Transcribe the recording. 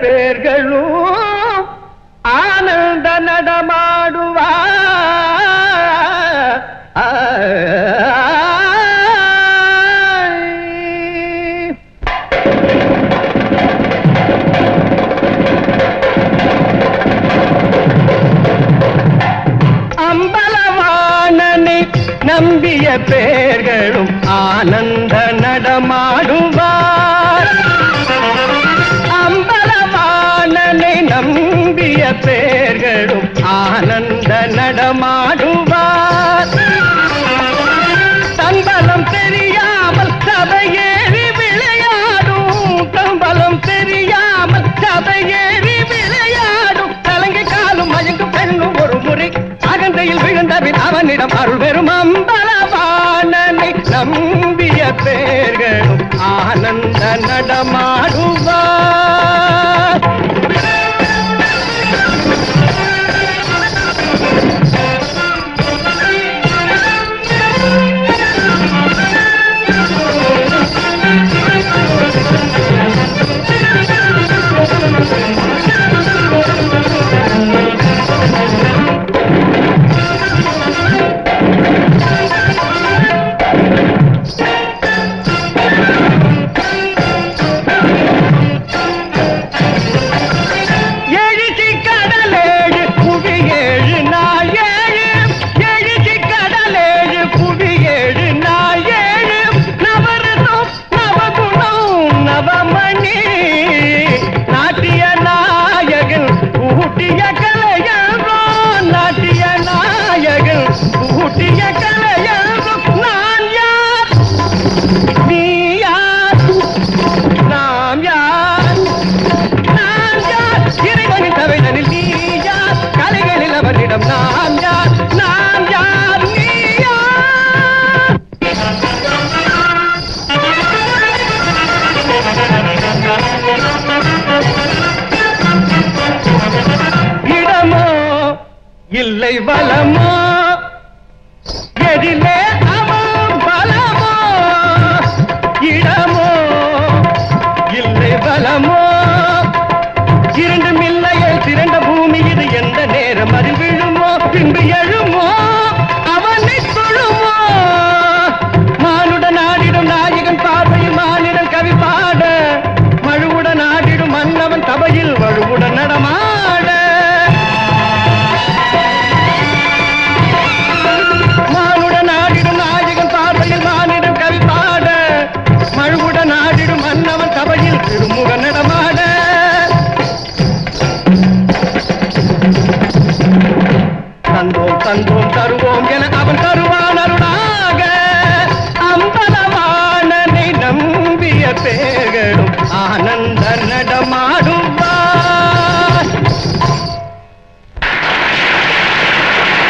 பேர்களும் ஆனந்த நடமாடுவா அம்பலவாணனை நம்பிய பேர்களும் ஆனந்த நடமாடுவார் அம்பலவாணனை நம்பிய பேர்களும் ஆனந்த நடமாடுவார் தம்பலம் தெரியாமல் சபையேறி விளையாடும் தம்பலம் தெரியாமல் சபையேறி விளையாடும் கலங்கி காலும் மயங்கும் பெண்ணும் ஒரு முறை அகந்தையில் விழுந்தபின் அவனிடம் அருள் பெறும் அம்பலவாணனை நம்பிய பேர்களும் ஆனந்த நடமாடுவார் இல்லை வலமோ எதிலே